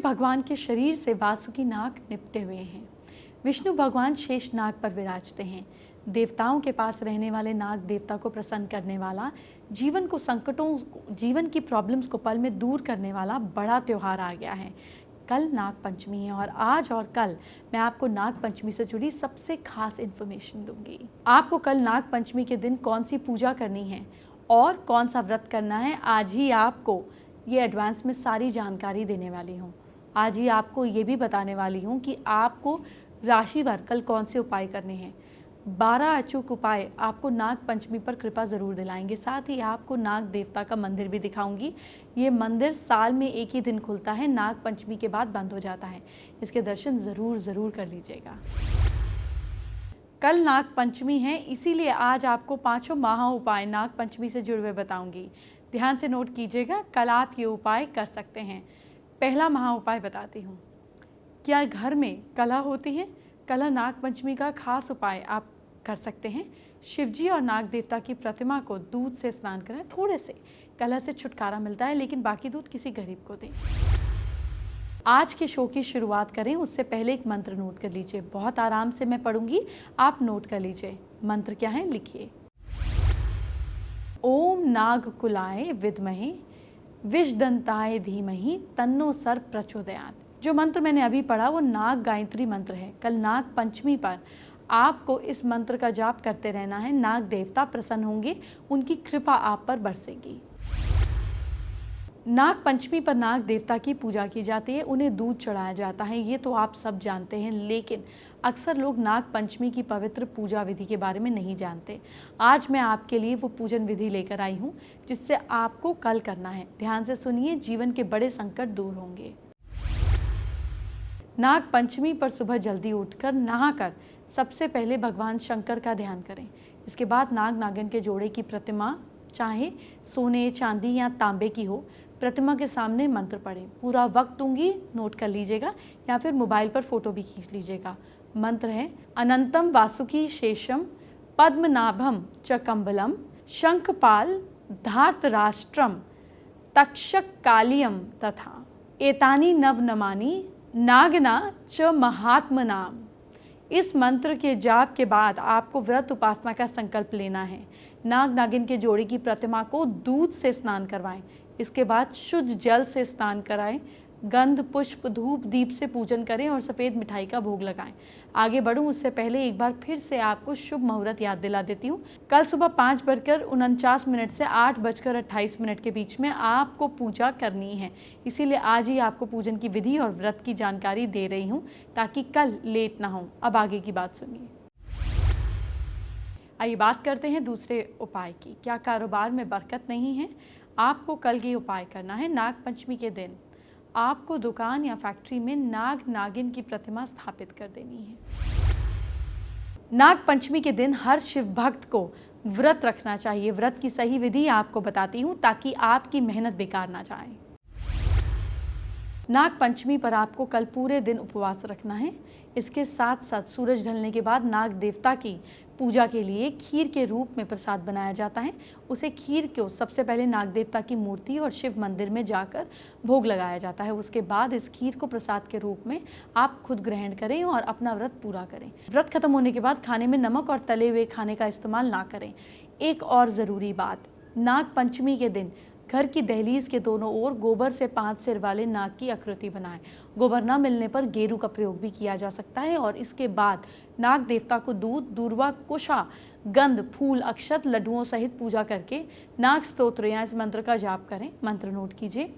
भगवान के शरीर से वासुकी नाग निपटे हुए हैं। विष्णु भगवान शेष नाग पर विराजते हैं। देवताओं के पास रहने वाले नाग देवता को प्रसन्न करने वाला, जीवन की प्रॉब्लम्स को पल में दूर करने वाला बड़ा त्योहार आ गया है। कल नाग पंचमी है और आज और कल मैं आपको नाग पंचमी से जुड़ी सबसे खास इन्फॉर्मेशन दूंगी। आपको कल नाग पंचमी के दिन कौन सी पूजा करनी है और कौन सा व्रत करना है, आज ही आपको ये एडवांस में सारी जानकारी देने वाली हूँ। आज ही आपको ये भी बताने वाली हूँ कि आपको राशिवार कल कौन से उपाय करने हैं। 12 अचूक उपाय आपको नाग पंचमी पर कृपा ज़रूर दिलाएंगे। साथ ही आपको नाग देवता का मंदिर भी दिखाऊंगी। ये मंदिर साल में एक ही दिन खुलता है, नाग पंचमी के बाद बंद हो जाता है। इसके दर्शन ज़रूर कर लीजिएगा। कल नाग पंचमी है, इसीलिए आज आपको 5 महा उपाय नाग पंचमी से जुड़े हुए बताऊंगी। ध्यान से नोट कीजिएगा, कल आप ये उपाय कर सकते हैं। पहला महा उपाय बताती हूँ। क्या घर में कलह होती है? कलह नाग पंचमी का खास उपाय आप कर सकते हैं। शिवजी और नाग देवता की प्रतिमा को दूध से स्नान कराएं। थोड़े से कलह से छुटकारा मिलता है, लेकिन बाकी दूध किसी गरीब को दें। आज के शो की शुरुआत करें उससे पहले एक मंत्र नोट कर लीजिए। बहुत आराम से मैं पढ़ूंगी, आप नोट कर लीजिए। मंत्र क्या है, लिखिए। ओम नागकुलाय विद्महे विषदंताय धीमहि तन्नो सर्प प्रचोदयात्। जो मंत्र मैंने अभी पढ़ा वो नाग गायत्री मंत्र है। कल नाग पंचमी पर आपको इस मंत्र का जाप करते रहना है। नाग देवता प्रसन्न होंगे, उनकी कृपा आप पर बरसेगी। नाग पंचमी पर नाग देवता की पूजा की जाती है, उन्हें दूध चढ़ाया जाता है। ये तो आप सब जानते हैं, लेकिन अक्सर लोग नाग पंचमी की पवित्र पूजा विधि के बारे में नहीं जानते। आज मैं आपके लिए वो पूजन विधि लेकर आई हूँ जिससे आपको कल करना है। ध्यान से सुनिए, जीवन के बड़े संकट दूर होंगे। नाग पंचमी पर सुबह जल्दी उठकर नहाकर सबसे पहले भगवान शंकर का ध्यान करें। इसके बाद नाग नागिन के जोड़े की प्रतिमा, चाहे सोने, चांदी या तांबे की हो, प्रतिमा के सामने मंत्र पढ़ें। पूरा वक्त दूंगी, नोट कर लीजिएगा या फिर मोबाइल पर फोटो भी खींच लीजिएगा। मंत्र है अनंतम वासुकी शेषम पद्मनाभम च कम्बलम शंखपाल धार्तराष्ट्रम तक्षक कालियम तथा एतानी नवनमानी नागना च महात्मनाम। इस मंत्र के जाप के बाद आपको व्रत उपासना का संकल्प लेना है। नाग नागिन के जोड़े की प्रतिमा को दूध से स्नान करवाएं। इसके बाद शुद्ध जल से स्नान कराएं। गंध, पुष्प, धूप, दीप से पूजन करें और सफ़ेद मिठाई का भोग लगाएं। आगे बढ़ूं उससे पहले एक बार फिर से आपको शुभ मुहूर्त याद दिला देती हूँ। कल सुबह 5:49 से 8:28 के बीच में आपको पूजा करनी है। इसीलिए आज ही आपको पूजन की विधि और व्रत की जानकारी दे रही हूँ ताकि कल लेट ना हो। अब आगे की बात सुनिए। आइए बात करते हैं दूसरे उपाय की। क्या कारोबार में बरकत नहीं है? आपको कल ये उपाय करना है। नाग पंचमी के दिन आपको दुकान या फैक्ट्री में नाग नागिन की प्रतिमा स्थापित कर देनी है। नाग पंचमी के दिन हर शिव भक्त को व्रत रखना चाहिए। व्रत की सही विधि आपको बताती हूँ ताकि आपकी मेहनत बेकार ना जाए। नाग पंचमी पर आपको कल पूरे दिन उपवास रखना है। इसके साथ साथ सूरज ढलने के बाद नाग देवता की पूजा के लिए खीर के रूप में प्रसाद बनाया जाता है। उसे खीर को सबसे पहले नाग देवता की मूर्ति और शिव मंदिर में जाकर भोग लगाया जाता है। उसके बाद इस खीर को प्रसाद के रूप में आप खुद ग्रहण करें और अपना व्रत पूरा करें। व्रत खत्म होने के बाद खाने में नमक और तले हुए खाने का इस्तेमाल ना करें। एक और ज़रूरी बात, नाग पंचमी के दिन घर की दहलीज के दोनों ओर गोबर से 5 सिर वाले नाग की आकृति बनाएं। गोबर न मिलने पर गेरू का प्रयोग भी किया जा सकता है। और इसके बाद नाग देवता को दूध, दूर्वा, कुशा, गंध, फूल, अक्षत, लड्डुओं सहित पूजा करके नाग स्तोत्र या इस मंत्र का जाप करें। मंत्र नोट कीजिए।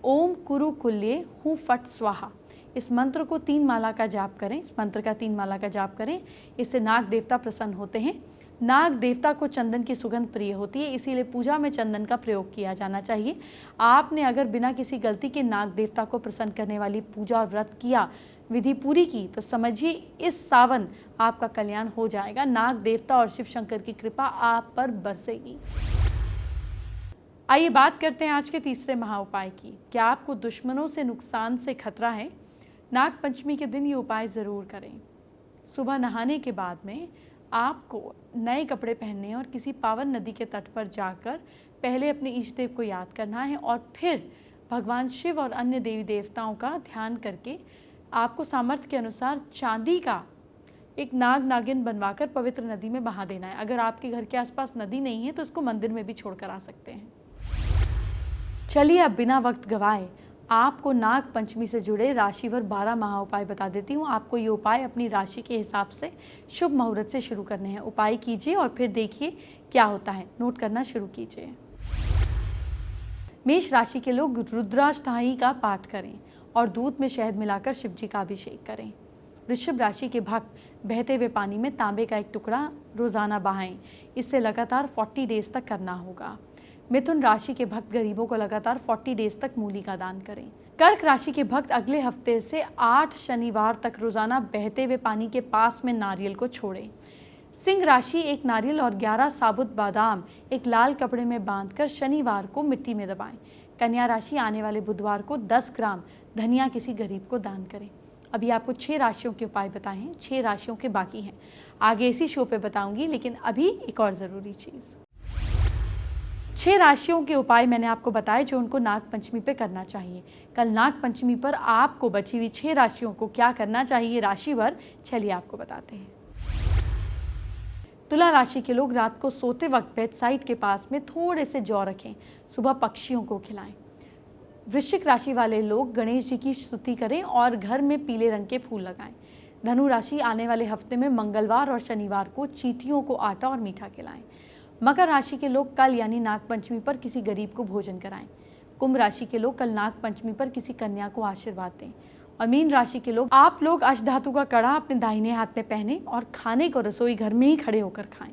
ओम कुरु कुल्ये हूँ फट स्वाहा। इस मंत्र को 3 माला का जाप करें। इस मंत्र का 3 माला का जाप करें, इससे नाग देवता प्रसन्न होते हैं। नाग देवता को चंदन की सुगंध प्रिय होती है, इसीलिए पूजा में चंदन का प्रयोग किया जाना चाहिए। आपने अगर बिना किसी गलती के नाग देवता को प्रसन्न करने वाली पूजा और व्रत किया, विधि पूरी की, तो समझिए इस सावन आपका कल्याण हो जाएगा। नाग देवता और शिव शंकर की कृपा आप पर बरसेगी। आइए बात करते हैं आज के तीसरे महा उपाय की। क्या आपको दुश्मनों से नुकसान से खतरा है? नाग पंचमी के दिन ये उपाय ज़रूर करें। सुबह नहाने के बाद में आपको नए कपड़े पहनने और किसी पावन नदी के तट पर जाकर पहले अपने इष्ट देव को याद करना है और फिर भगवान शिव और अन्य देवी देवताओं का ध्यान करके आपको सामर्थ्य के अनुसार चांदी का एक नाग नागिन बनवाकर पवित्र नदी में बहा देना है। अगर आपके घर के आसपास नदी नहीं है तो इसको मंदिर में भी छोड़कर आ सकते हैं। चलिए अब बिना वक्त गवाए आपको नाग पंचमी से जुड़े राशिवार 12 महा उपाय बता देती हूँ। आपको ये उपाय अपनी राशि के हिसाब से शुभ मुहूर्त से शुरू करने हैं। उपाय कीजिए और फिर देखिए क्या होता है। नोट करना शुरू कीजिए। मेष राशि के लोग रुद्राष्टमी का पाठ करें और दूध में शहद मिलाकर शिव जी का अभिषेक करें। वृषभ राशि के भक्त बहते हुए पानी में तांबे का एक टुकड़ा रोजाना बहाएं। इससे लगातार 40 डेज तक करना होगा। मिथुन राशि के भक्त गरीबों को लगातार 40 डेज तक मूली का दान करें। कर्क राशि के भक्त अगले हफ्ते से 8 शनिवार तक रोजाना बहते हुए पानी के पास में नारियल को छोड़ें। सिंह राशि एक नारियल और 11 साबुत बादाम एक लाल कपड़े में बांधकर शनिवार को मिट्टी में दबाएं। कन्या राशि आने वाले बुधवार को 10 ग्राम धनिया किसी गरीब को दान करें। अभी आपको 6 राशियों के उपाय बताए हैं, 6 राशियों के बाकी हैं। आगे इसी शो पे बताऊंगी, लेकिन अभी एक और ज़रूरी चीज़। 6 राशियों के उपाय मैंने आपको बताए जो उनको नाग पंचमी पे करना चाहिए। कल नाग पंचमी पर आपको बची हुई 6 राशियों को क्या करना चाहिए राशिवार, चलिए आपको बताते हैं। तुला राशि के लोग रात को सोते वक्त बेड साइड के पास में थोड़े से जौ रखें, सुबह पक्षियों को खिलाएं। वृश्चिक राशि वाले लोग गणेश जी की स्तुति करें और घर में पीले रंग के फूल लगाएं। धनु राशि आने वाले हफ्ते में मंगलवार और शनिवार को चींटियों को आटा और मीठा खिलाएं। मकर राशि के लोग कल यानी नाग पंचमी पर किसी गरीब को भोजन कराएं। कुंभ राशि के लोग कल नाग पंचमी पर किसी कन्या को आशीर्वाद दें। और मीन राशि के लोग आप लोग अष्टधातु का कड़ा अपने दाहिने हाथ में पहने और खाने को रसोई घर में ही खड़े होकर खाएं।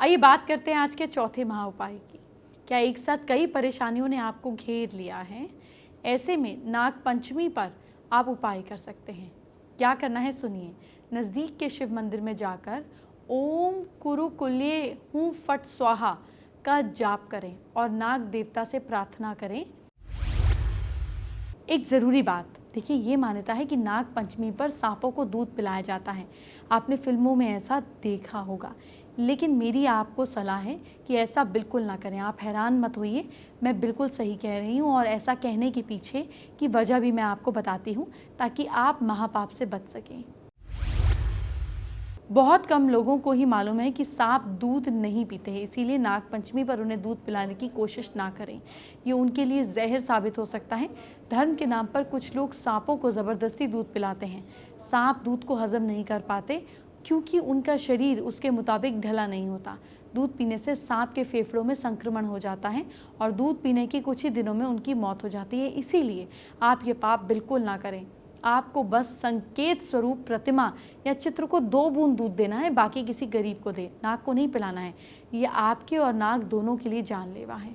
आइए बात करते हैं आज के चौथे महा उपाय की। क्या एक साथ कई परेशानियों ने आपको घेर लिया है? ऐसे में नाग पंचमी पर आप उपाय कर सकते हैं। क्या करना है सुनिए। नज़दीक के शिव मंदिर में जाकर ओम कुरुकुल्ये हूँ फट स्वाहा का जाप करें और नाग देवता से प्रार्थना करें। एक ज़रूरी बात, देखिए ये मान्यता है कि नाग पंचमी पर सांपों को दूध पिलाया जाता है। आपने फिल्मों में ऐसा देखा होगा, लेकिन मेरी आपको सलाह है कि ऐसा बिल्कुल ना करें। आप हैरान मत होइए, मैं बिल्कुल सही कह रही हूँ और ऐसा कहने के पीछे की वजह भी मैं आपको बताती हूँ ताकि आप महापाप से बच सकें। बहुत कम लोगों को ही मालूम है कि सांप दूध नहीं पीते हैं, इसीलिए नाग पंचमी पर उन्हें दूध पिलाने की कोशिश ना करें। ये उनके लिए जहर साबित हो सकता है। धर्म के नाम पर कुछ लोग सांपों को ज़बरदस्ती दूध पिलाते हैं। सांप दूध को हजम नहीं कर पाते क्योंकि उनका शरीर उसके मुताबिक ढला नहीं होता। दूध पीने से सांप के फेफड़ों में संक्रमण हो जाता है और दूध पीने के कुछ ही दिनों में उनकी मौत हो जाती है। इसीलिए आप ये पाप बिल्कुल ना करें। आपको बस संकेत स्वरूप प्रतिमा या चित्र को 2 बूंद दूध देना है, बाकी किसी गरीब को दे। नाग को नहीं पिलाना है। ये आपके और नाग दोनों के लिए जानलेवा है।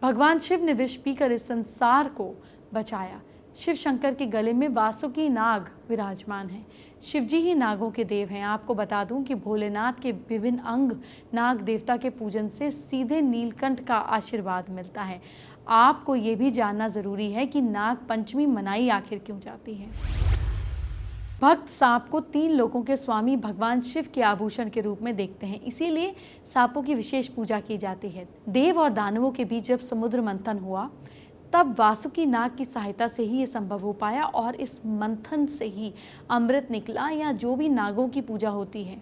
भगवान शिव ने विष पीकर इस संसार को बचाया। शिव शंकर के गले में वासुकी नाग विराजमान है। शिव जी ही नागों के देव हैं। आपको बता दूं कि भोलेनाथ के विभिन्न अंग नाग देवता के पूजन से सीधे नीलकंठ का आशीर्वाद मिलता है। आपको ये भी जानना जरूरी है कि नाग पंचमी मनाई आखिर क्यों जाती है। भक्त सांप को 3 लोकों के स्वामी भगवान शिव के आभूषण के रूप में देखते हैं, इसीलिए सांपों की विशेष पूजा की जाती है। देव और दानवों के बीच जब समुद्र मंथन हुआ तब वासुकी नाग की सहायता से ही ये संभव हो पाया और इस मंथन से ही अमृत निकला या जो भी नागों की पूजा होती है,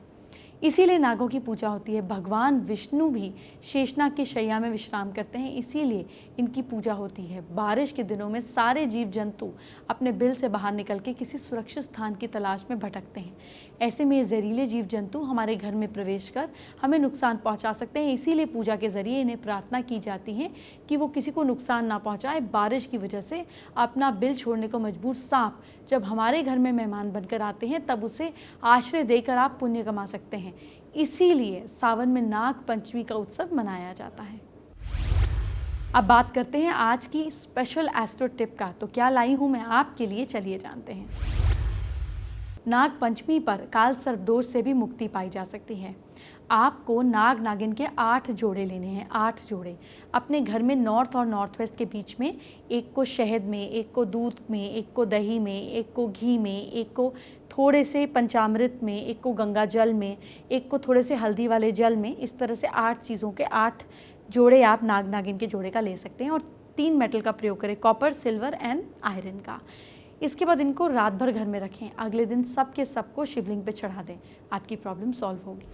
इसीलिए नागों की पूजा होती है। भगवान विष्णु भी शेषनाग की शैया में विश्राम करते हैं, इसीलिए इनकी पूजा होती है। बारिश के दिनों में सारे जीव जंतु अपने बिल से बाहर निकल के किसी सुरक्षित स्थान की तलाश में भटकते हैं। ऐसे में ये जहरीले जीव जंतु हमारे घर में प्रवेश कर हमें नुकसान पहुंचा सकते हैं, इसीलिए पूजा के जरिए इन्हें प्रार्थना की जाती है कि वो किसी को नुकसान ना पहुंचाए। बारिश की वजह से अपना बिल छोड़ने को मजबूर सांप जब हमारे घर में मेहमान बनकर आते हैं तब उसे आश्रय देकर आप पुण्य कमा सकते हैं। इसीलिए सावन में नाग पंचमी का उत्सव मनाया जाता है। अब बात करते हैं आज की स्पेशल एस्ट्रो टिप का। तो क्या लाई हूं मैं आपके लिए, चलिए जानते हैं। नाग पंचमी पर काल सर्प दोष से भी मुक्ति पाई जा सकती है। आपको नाग नागिन के 8 जोड़े लेने हैं, 8 जोड़े। अपने घर में नॉर्थ और नॉर्थ वेस्ट के बीच में एक को शहद में, एक को दूध में, एक को दही में, एक को घी में, एक को थोड़े से पंचामृत में, एक को गंगा जल में, एक को थोड़े से हल्दी वाले जल में, इस तरह से 8 चीज़ों के 8 जोड़े आप नाग नागिन के जोड़े का ले सकते हैं और 3 मेटल का प्रयोग करें, कॉपर, सिल्वर एंड आयरन का। इसके बाद इनको रात भर घर में रखें। अगले दिन सब के सबको शिवलिंग पे चढ़ा दें, आपकी प्रॉब्लम सॉल्व होगी।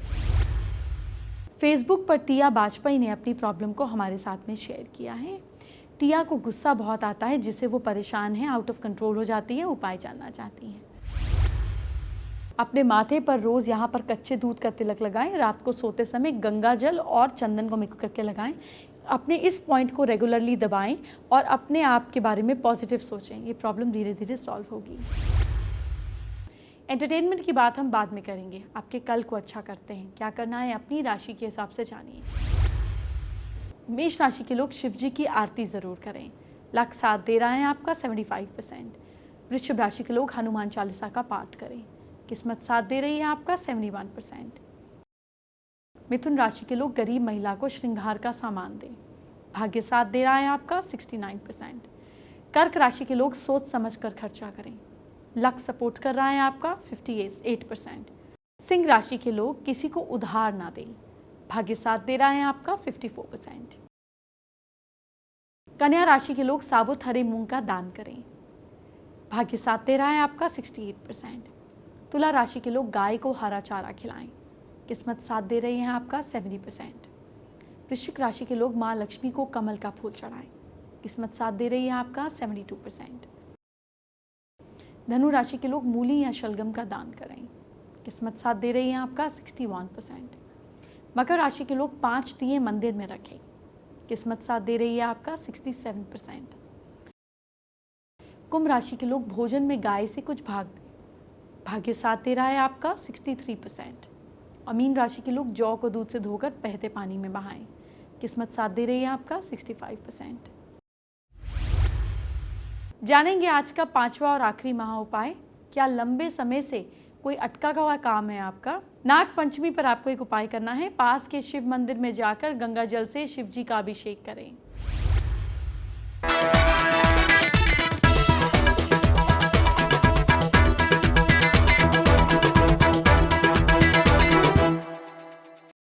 फेसबुक पर टिया बाजपेयी ने अपनी प्रॉब्लम को हमारे साथ में शेयर किया है। टिया को गुस्सा बहुत आता है, जिससे वो परेशान है, आउट ऑफ कंट्रोल हो जाती है, उपाय जानना चाहती हैं। अपने माथे पर रोज़ यहाँ पर कच्चे दूध का तिलक लगाएं। रात को सोते समय गंगा जल और चंदन को मिक्स करके लगाएं। अपने इस पॉइंट को रेगुलरली दबाएं और अपने आप के बारे में पॉजिटिव सोचें। ये प्रॉब्लम धीरे धीरे सॉल्व होगी। एंटरटेनमेंट की बात हम बाद में करेंगे। आपके कल को अच्छा करते हैं। क्या करना है अपनी राशि के हिसाब से जानिए। मेष राशि के लोग शिव जी की आरती ज़रूर करें। लक साथ दे रहा है आपका 75%। वृश्चिक राशि के लोग हनुमान चालीसा का पाठ करें। किस्मत साथ दे रही है आपका 71%। मिथुन राशि के लोग गरीब महिला को श्रृंगार का सामान दें। भाग्य साथ दे रहा है आपका 69%। कर्क राशि के लोग सोच समझ कर खर्चा करें। लक सपोर्ट कर रहा है आपका 58%। सिंह राशि के लोग किसी को उधार ना दें। भाग्य साथ दे रहा है आपका 54%। कन्या राशि के लोग साबुत हरे मूंग का दान करें। भाग्य साथ दे रहा है आपका 68%। तुला राशि के लोग गाय को हरा चारा खिलाएं। किस्मत साथ दे रही है आपका 70%। वृश्चिक राशि के लोग माँ लक्ष्मी को कमल का फूल चढ़ाएं। किस्मत साथ दे रही है आपका 72%। धनु राशि के लोग मूली या शलगम का दान करें। किस्मत साथ दे रही है आपका 61%। मकर राशि के लोग 5 दिए मंदिर में रखें। किस्मत साथ दे रही है आपका 67%। कुंभ राशि के लोग भोजन में गाय से कुछ भाग दें। भाग्य साथ दे रहा है आपका 63%। और मीन राशि के लोग जौ को दूध से धोकर बहते पानी में बहाएं। किस्मत साथ दे रही है आपका 65%। जानेंगे आज का 5वां और आखिरी महा उपाय। क्या लंबे समय से कोई अटका हुआ काम है आपका? नाग पंचमी पर आपको एक उपाय करना है। पास के शिव मंदिर में जाकर गंगा जल से शिव जी का अभिषेक करें।